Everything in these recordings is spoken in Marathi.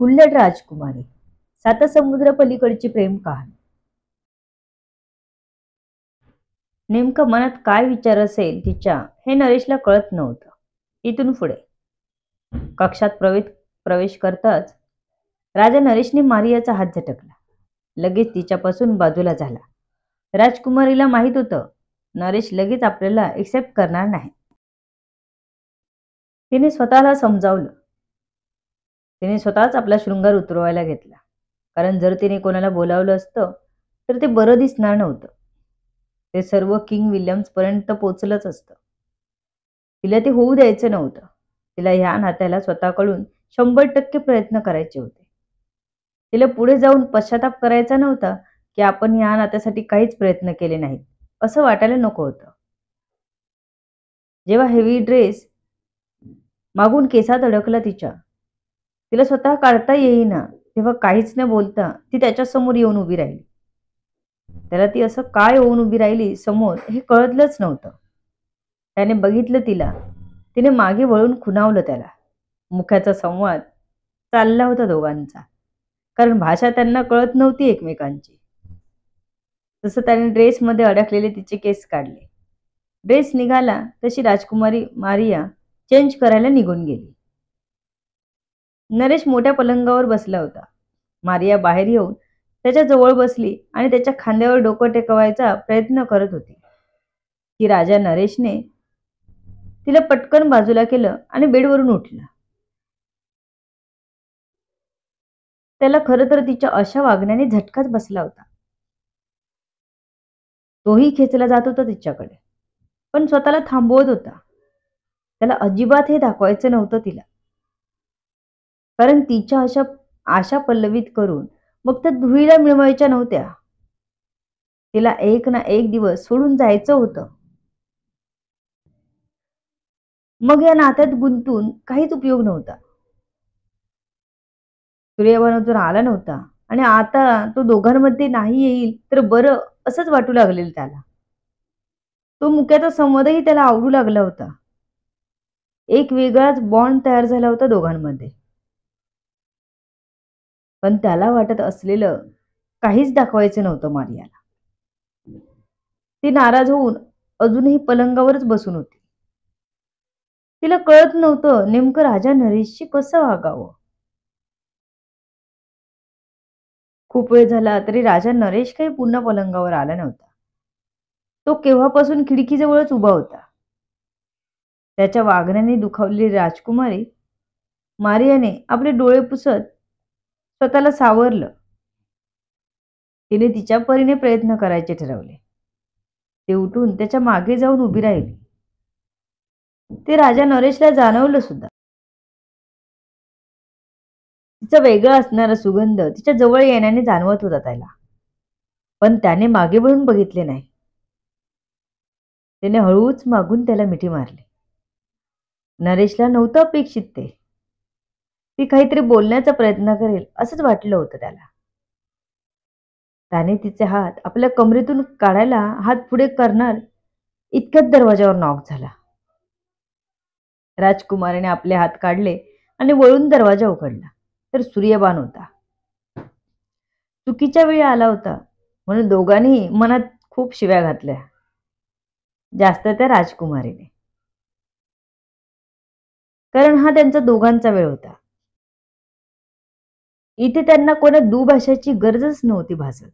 हुल्लड राजकुमारी, सात समुद्र पलीकडची प्रेम कहाणी. नेमकं मनात काय विचार असेल तिच्या हे नरेशला कळत नव्हतं. इथून पुढे कक्षात प्रवेश करताच राजा नरेशने मारियाचा हात झटकला. लगेच तिच्यापासून बाजूला झाला. राजकुमारीला माहित होतं नरेश लगेच आपल्याला एक्सेप्ट करणार नाही. तिने स्वतःला समजावलं. तिने स्वतःच आपला शृंगार उतरवायला घेतला. कारण जर तिने कोणाला बोलावलं असतं तर ते बरं दिसणार नव्हतं. ते सर्व किंग विल्यम्स पर्यंत पोचलंच असतं. तिला ते होऊ द्यायचं नव्हतं. तिला ह्या नात्याला स्वतःकडून 100% प्रयत्न करायचे होते. तिला पुढे जाऊन पश्चाताप करायचा नव्हता की आपण ह्या नात्यासाठी काहीच प्रयत्न केले नाहीत असं वाटायला नको होतं. जेव्हा हेवी ड्रेस मागून केसात अडकला तिला स्वतः काढता येईना तेव्हा काहीच न बोलता ती त्याच्या समोर येऊन उभी राहिली. त्याला ती असं काय होऊन उभी राहिली समोर हे कळतलंच नव्हतं. त्याने बघितलं तिला. तिने मागे वळून खुणावलं त्याला. मुखाचा संवाद चालला होता दोघांचा, कारण भाषा त्यांना कळत नव्हती एकमेकांची. तसं त्याने ड्रेसमध्ये अडकलेले तिचे केस काढले. ड्रेस निघाला तशी राजकुमारी मारिया चेंज करायला निघून गेली. नरेश मोठ्या पलंगावर बसला होता. मारिया बाहेर येऊन त्याच्या जवळ बसली आणि त्याच्या खांद्यावर डोकं टेकवायचा प्रयत्न करत होती की राजा नरेशने तिला पटकन बाजूला केलं आणि बेडवरून उठला. त्याला खरं तर तिच्या अशा वागण्याने झटकाच बसला होता. तोही खेचला जात होता तिच्याकडे, पण स्वतःला थांबवत होता. त्याला अजिबात हे दाखवायचं नव्हतं तिला, कारण तिच्या अशा आशा पल्लवित करून मग त्या धुळीला मिळवायच्या नव्हत्या. तिला एक ना एक दिवस सोडून जायचं होतं. मग या नात्यात गुंतून काहीच उपयोग नव्हता. सूर्यवान अजून आला नव्हता आणि आता तो दोघांमध्ये नाही येईल तर बरं असंच वाटू लागलेलं त्याला. तो मुक्याचा संवादही त्याला आवडू लागला होता. एक वेगळाच बॉन्ड तयार झाला होता दोघांमध्ये. पण त्याला वाटत असलेलं काहीच दाखवायचं नव्हतं मारियाला. ती नाराज होऊन अजूनही पलंगावरच बसून होती. तिला कळत नव्हतं नेमकं राजा नरेशशी कसं वागावं. खूप वेळ झाला तरी राजा नरेश काही पुन्हा पलंगावर आला नव्हता. तो केव्हापासून खिडकीजवळच उभा होता. त्याच्या वागण्याने दुखावलेली राजकुमारी मारियाने आपले डोळे पुसत स्वतःला सावरलं. तिने तिच्या परीने प्रयत्न करायचे ठरवले. ते उठून त्याच्या मागे जाऊन उभी राहिली. ते राजा नरेशला जाणवलं सुद्धा. तिचा वेगळा असणारा सुगंध तिच्या जवळ येण्याने जाणवत होता त्याला, पण त्याने मागे वळून बघितले नाही. त्याने हळूच मागून त्याला मिठी मारली. नरेशला नव्हतं अपेक्षित ते. ती काहीतरी बोलण्याचा प्रयत्न करेल असंच वाटलं होतं त्याला. त्याने तिचे हात आपल्या कमरेतून काढायला हात पुढे करणार इतक्यात दरवाजावर नॉक झाला. राजकुमारीने आपले हात काढले आणि वळून दरवाजा उघडला तर सूर्यबान होता. चुकीच्या वेळी आला होता म्हणून दोघांनीही मनात खूप शिव्या घातल्या, जास्त त्या राजकुमारीने. कारण हा त्यांचा दोघांचा वेळ होता. इथे त्यांना कोणा दुभाषाची गरजच नव्हती भासत.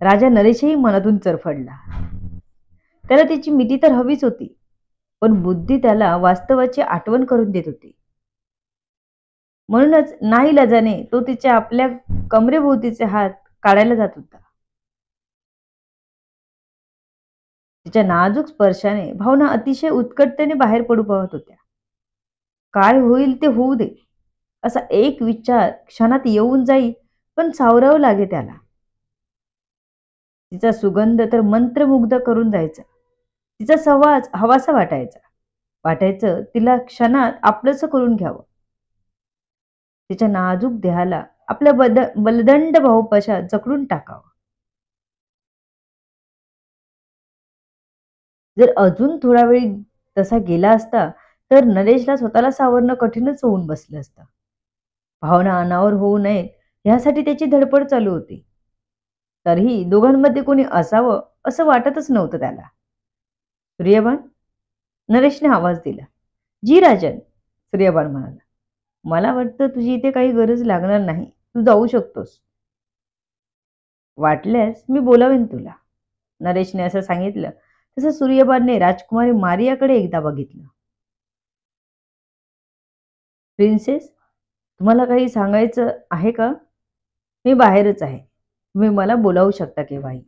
राजा नरेशही मनातून चरफडला. त्याला तिची मिठी तर हवीच होती, पण बुद्धी त्याला वास्तवाची आठवण करून देत होती. म्हणूनच नाईलाजाने तो तिच्या आपल्या कमरेभोवतीचे हात काढायला जात होता. तिच्या नाजूक स्पर्शाने भावना अतिशय उत्कटतेने बाहेर पडू पाहत होत्या. काय होईल ते होऊ दे असा एक विचार क्षणात येऊन जाई, पण सावरावं लागे त्याला. तिचा सुगंध तर मंत्रमुग्ध करून जायचा. तिचा संवाद हवासा वाटायचं तिला क्षणात आपलंसं करून घ्यावं. तिच्या नाजूक देहाला आपल्या बलदंड भाऊपाशात जखडून टाकावं. जर अजून थोडा वेळ तसा गेला असता तर नरेशला स्वतःला सावरणं कठीणच होऊन बसलं असतं. भावना अनावर होऊ नयेत यासाठी त्याची धडपड चालू होती. तरीही दोघांमध्ये कोणी असावं असं वाटतच नव्हतं त्याला. सूर्यबान, नरेशने आवाज दिला. जी राजन, सूर्यबान म्हणाला. मला वाटतं तुझी इथे काही गरज लागणार नाही. तू जाऊ शकतोस. वाटल्यास मी बोलावेन तुला, नरेशने असं सांगितलं. तसं सूर्यबानने राजकुमारी मारियाकडे एकदा बघितलं. प्रिन्सेस, तुम्हाला काही सांगायचं आहे का? मी बाहेरच आहे. तुम्ही मला बोलावू शकता केव्हाही,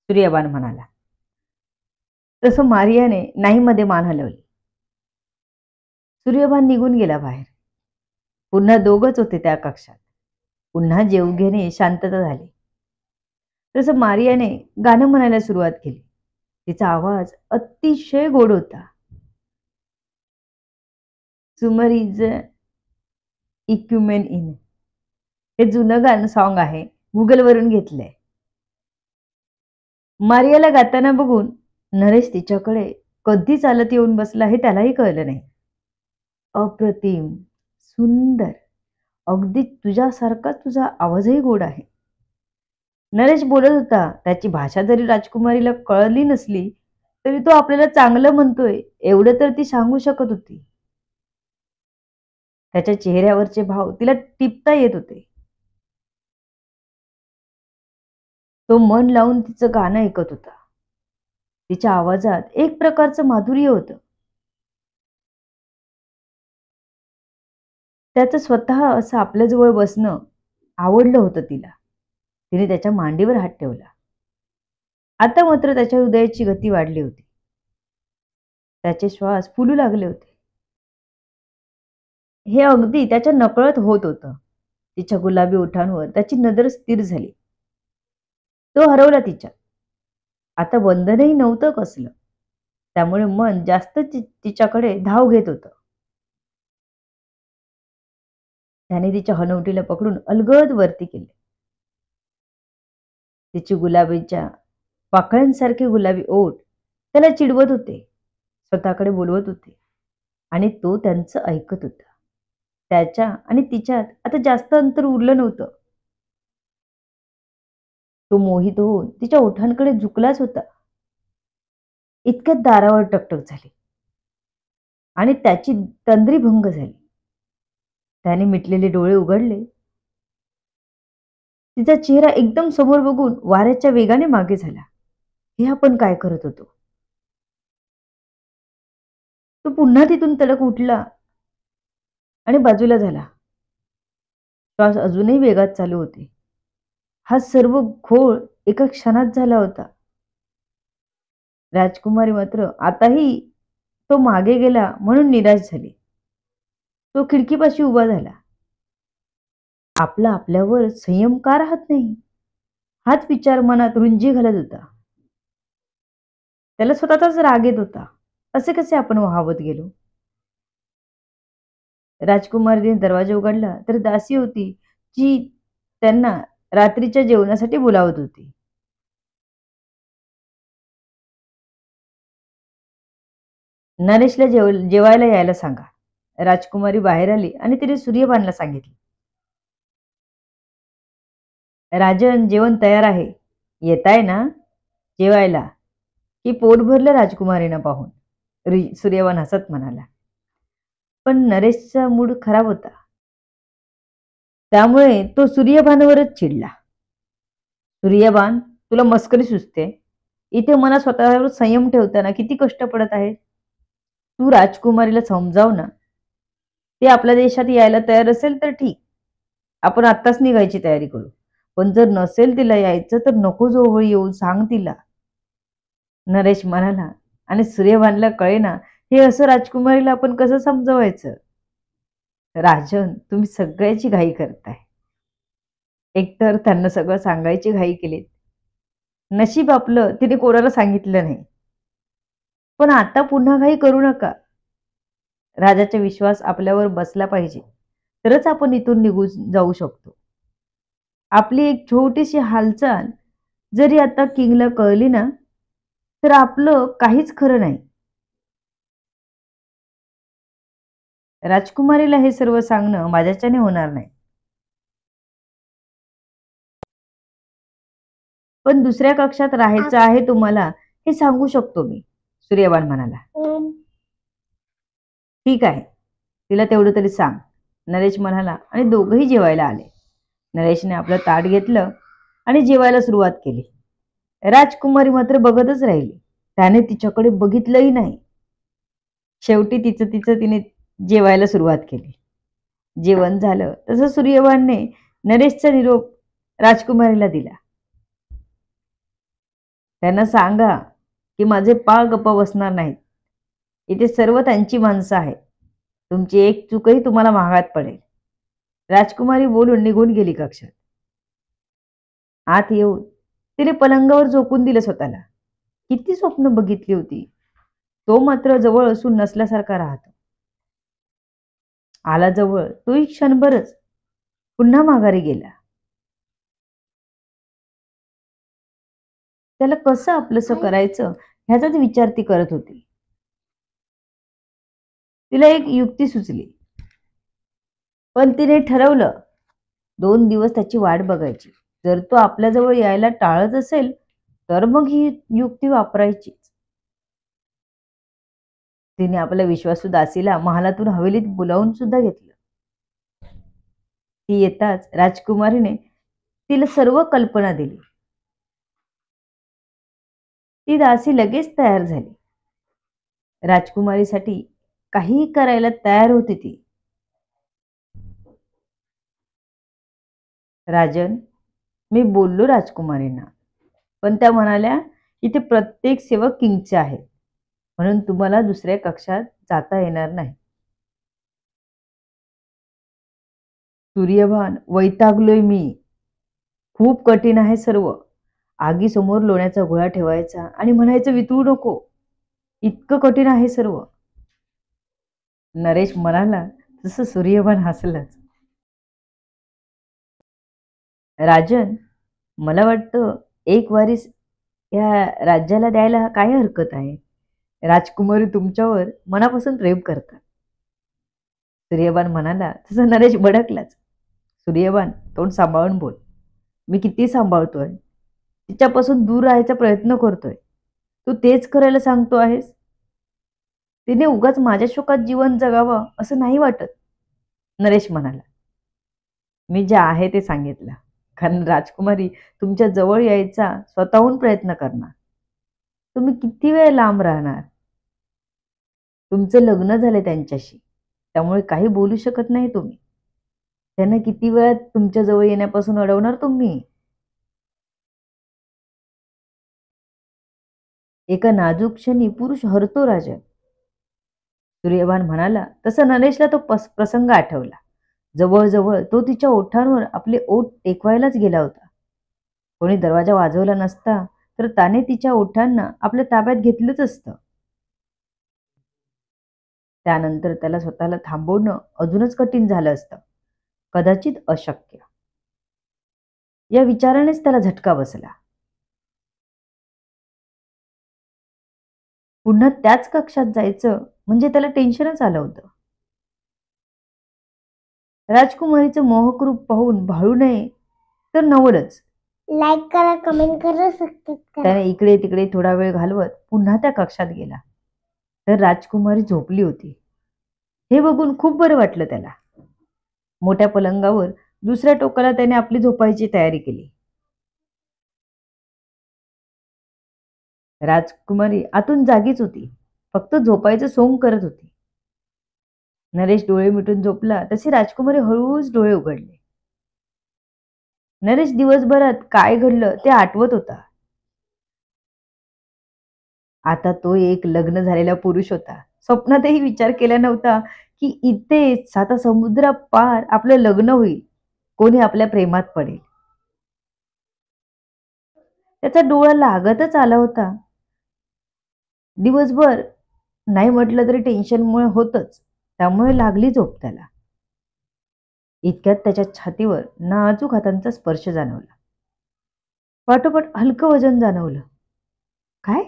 सूर्यबान म्हणाला. तसं मारियाने नाही मध्ये मान हलवली. सूर्यबान निघून गेला बाहेर. पुन्हा दोघच होते त्या कक्षात. पुन्हा जेवघेणे शांतता झाली. तसं मारियाने गाणं म्हणायला सुरुवात केली. तिचा आवाज अतिशय गोड होता. सुमर इज इक्युमेन इन, हे जुनं गाणं सॉन्ग आहे. गुगलवरून घेतलंय. मारियाला गाताना बघून नरेश तिच्याकडे कधी चालत येऊन बसला हे त्यालाही कळलं नाही. अप्रतिम, सुंदर, अगदी तुझ्यासारखा तुझा आवाजही गोड आहे. नरेश बोलत होता. त्याची भाषा जरी राजकुमारीला कळली नसली तरी तो आपल्याला चांगलं म्हणतोय एवढं तर ती सांगू शकत होती. त्याच्या चेहऱ्यावरचे भाव तिला टिपता येत होते. तो मन लावून तिचं गाणं ऐकत होता. तिच्या आवाजात एक प्रकारचं माधुर्य होतं. त्याचं स्वतः असं आपल्याजवळ बसणं आवडलं होतं तिला. तिने त्याच्या मांडीवर हात ठेवला. आता मात्र त्याच्या हृदयाची गती वाढली होती. त्याचे श्वास फुलू लागले होते. हे अगदी त्याच्या नकळत होत होतं. तिच्या गुलाबी ओठांवर त्याची नजर स्थिर झाली. तो हरवला तिच्या. आता बंधनही नव्हतं कसलं. त्यामुळे मन जास्त तिच्याकडे धाव घेत होतं. त्याने तिच्या हनवटीला पकडून अलगद वरती केले. तिची गुलाबीच्या पाकळ्यांसारखे गुलाबी ओठ त्याला चिडवत होते, स्वतःकडे बोलवत होते. आणि तो त्यांचं ऐकत होता. त्याच्या आणि तिच्यात आता जास्त अंतर उरलं नव्हतं. तो मोहित होऊन तिच्या ओठांकडे झुकलाच होता. इतक्यात दारावर टकटक झाली आणि त्याची तंद्री भंग झाली. त्याने मिटलेले डोळे उघडले. तिचा चेहरा एकदम समोर बघून वाऱ्याच्या वेगाने मागे झाला. हे आपण काय करत होतो? तो पुन्हा तिथून तडक उठला आणि बाजूला झाला. श्वास अजूनही वेगात चालू होते. हा सर्व घोळ एका क्षणात झाला होता. राजकुमारी मात्र आताही तो मागे गेला म्हणून निराश झाली. तो खिडकीपाशी उभा झाला. आपला आपल्यावर संयम का राहत नाही? हाच विचार मनात रुंजी घालत होता. त्याला स्वतःचाच राग येत होता. असे कसे आपण वाहवत गेलो? राजकुमारीने दरवाजा उघडला तर दासी होती जी त्यांना रात्रीच्या जेवणासाठी बोलावत होती. नरेशला जेवायला यायला सांगा. राजकुमारी बाहेर आली आणि तिने सूर्यबानला सांगितले. राजन, जेवण तयार आहे. येताय ना जेवायला? की पोट भरलं राजकुमारीनं पाहून, सूर्यबान हसत म्हणाला. पण नरेशचा मूड खराब होता. त्यामुळे तो सूर्यबानवरच चिडला. सूर्यबान, तुला मस्करी सुचते? इथे मला स्वतःवर संयम ठेवताना किती कष्ट पडत आहे. तू राजकुमारीला समजाव ना. ते आपल्या देशात यायला तयार असेल तर ठीक, आपण आत्ताच निघायची तयारी करू. पण जर नसेल तिला यायचं तर नको जवळ येऊ सांग तिला, नरेश म्हणाला. आणि सूर्यबानला कळेना हे असं राजकुमारीला आपण कसं समजवायचं. राजन, तुम्ही सगळ्याची घाई करताय. एकतर त्यांना सगळं सांगायची घाई केली. नशीब आपलं तिने कोणाला सांगितलं नाही. पण आता पुन्हा घाई करू नका. राजाचा विश्वास आपल्यावर बसला पाहिजे, तरच आपण इथून निघून जाऊ शकतो. आपली एक छोटीशी हालचाल जरी आता किंगला कळली ना तर आपलं काहीच खरं नाही. राजकुमारीला हे सर्व सांगणं माझ्याच्याने होणार नाही. पण दुसऱ्या कक्षात राहायचं आहे तुम्हाला हे सांगू शकतो मी, सूर्यवान म्हणाला. ठीक आहे, तिला तेवढं तरी सांग, नरेश म्हणाला आणि दोघंही जेवायला आले. नरेशने आपलं ताट घेतलं आणि जेवायला सुरुवात केली. राजकुमारी मात्र बघतच राहिली. त्याने तिच्याकडे बघितलंही नाही. शेवटी तिचं तिने जेवायला सुरुवात केली. जेवण झालं तसं सूर्यवानने नरेशचा निरोप राजकुमारीला दिला. त्यांना सांगा की माझे पाय गप्प बसणार नाहीत. इथे सर्व त्यांची माणसं आहेत. तुमची एक चूकही तुम्हाला महागात पडेल. राजकुमारी बोलून निघून गेली कक्षात. आत येऊन तिने पलंगावर झोकून दिलं स्वतःला. किती स्वप्न बघितली होती. तो मात्र जवळ असून नसल्यासारखा राहतो. आला जवळ तोही क्षणभरच, पुन्हा माघारी गेला. त्याला कसं आपलंसं करायचं ह्याचाच विचार ती करत होती. तिला एक युक्ती सुचली, पण तिने ठरवलं 2 दिवस त्याची वाट बघायची. जर तो आपल्याजवळ यायला टाळत असेल तर मग ही युक्ती वापरायची. तिने आपल्या विश्वासू दासीला महालातून हवेलीत बोलावून सुद्धा घेतलं. ती येताच राजकुमारीने तिला सर्व कल्पना दिली. ती दासी लगेच तयार झाली. राजकुमारीसाठी काहीही करायला तयार होती ती. राजन, मी बोललो राजकुमारींना, पण त्या म्हणाल्या इथे प्रत्येक सेवक किंगचे आहेत, म्हणून तुम्हाला दुसऱ्या कक्षात जाता येणार नाही. सूर्यभान, वैतागलोय मी. खूप कठीण आहे सर्व. आगीसमोर लोण्याचा गोळा ठेवायचा आणि म्हणायचं वितळू नको. इतकं कठीण आहे सर्व. नरेश म्हणाला तसं सूर्यभान हसलंच. राजन, मला वाटतं एक वारीस या राज्याला द्यायला काय हरकत आहे. राजकुमारी तुमच्यावर मनापासून प्रेम करतात. सूर्यबान म्हणाला तसं नरेश भडकलाच. सूर्यबान, तोंड सांभाळून बोल. मी किती सांभाळतोय. तिच्यापासून दूर राहायचा प्रयत्न करतोय. तू तेच करायला सांगतो आहेस. तिने उगाच माझ्या शोकात जीवन जगावं असं नाही वाटत, नरेश म्हणाला. मी जे आहे ते सांगितलं, कारण राजकुमारी तुमच्या जवळ यायचा स्वतःहून प्रयत्न करणार. तुम्ही किती वेळ लांब राहणार. तुमचं लग्न झाले त्यांच्याशी, त्यामुळे काही बोलू शकत नाही तुम्ही. त्यांना किती वेळात तुमच्या जवळ येण्यापासून अडवणार तुम्ही. एका नाजूक क्षणी पुरुष हरतो राजन, सूर्यभान म्हणाला. तसं नरेशला तो प्रसंग आठवला. जवळजवळ तो तिच्या ओठांवर आपले ओठ टेकवायलाच गेला होता. कोणी दरवाजा वाजवला नसता तर त्याने तिच्या ओठांना आपल्या ताब्यात घेतलंच असतं. त्यानंतर त्याला स्वतःला थांबवणं अजूनच कठीण झालं असतं, कदाचित अशक्य. या विचारानेच त्याला झटका बसला. पुन्हा त्याच कक्षात जायचं म्हणजे त्याला टेन्शनच आलं होतं. राजकुमारीचं मोहक पाहून भाळू नये तर नवलच. लाईक करा, कमेंट करा, सबस्क्राईब करा. त्याने इकडे तिकडे थोडा वेळ घालवत पुन्हा त्या कक्षात गेला तर राजकुमारी झोपली होती. हे बघून खूप बरं वाटलं त्याला. मोठ्या पलंगावर दुसऱ्या टोकाला त्याने आपली झोपायची तयारी केली. राजकुमारी आतून जागीच होती, फक्त झोपायचं सोंग करत होती. नरेश डोळे मिटून झोपला तसे राजकुमारी हळूच डोळे उघडले. नरेश दिवसभरात काय घडलं ते आठवत होता. आता तो एक लग्न झालेला पुरुष होता. स्वप्नातही विचार केला नव्हता की इथेच साता समुद्रा पार आपलं लग्न होईल, कोणी आपल्या प्रेमात पडेल. त्याचा डोळा लागतच आला होता. दिवसभर नाही म्हटलं तरी टेन्शनमुळे होतच, त्यामुळे लागली झोप त्याला. इतक्यात त्याच्या छातीवर नाजूक हातांचा स्पर्श जाणवला. पाठोपाठ हलकं वजन जाणवलं. काय?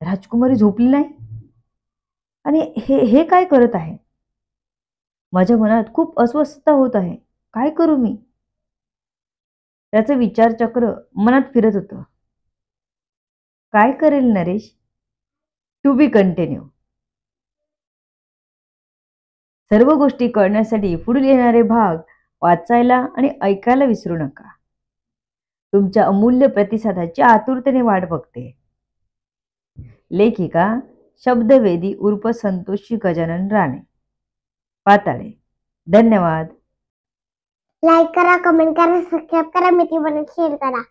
राजकुमारी झोपली नाही आणि हे हे काय करत आहे. माझ्या मनात खूप अस्वस्थता होत आहे. काय करू मी? त्याचं विचारचक्र मनात फिरत होतं. काय करेल नरेश? To be continue. सर्व गोष्टी कळण्यासाठी पुढील येणारे भाग वाचायला आणि ऐकायला विसरू नका. तुमच्या अमूल्य प्रतिसादाची आतुरतेने वाट बघते. लेखिका शब्दवेदी उर्फ संतोषी गजानन राणे, पाताळे. धन्यवाद. लाईक करा, कमेंट करा, सबस्क्राईब करा, मिठी शेअर करा.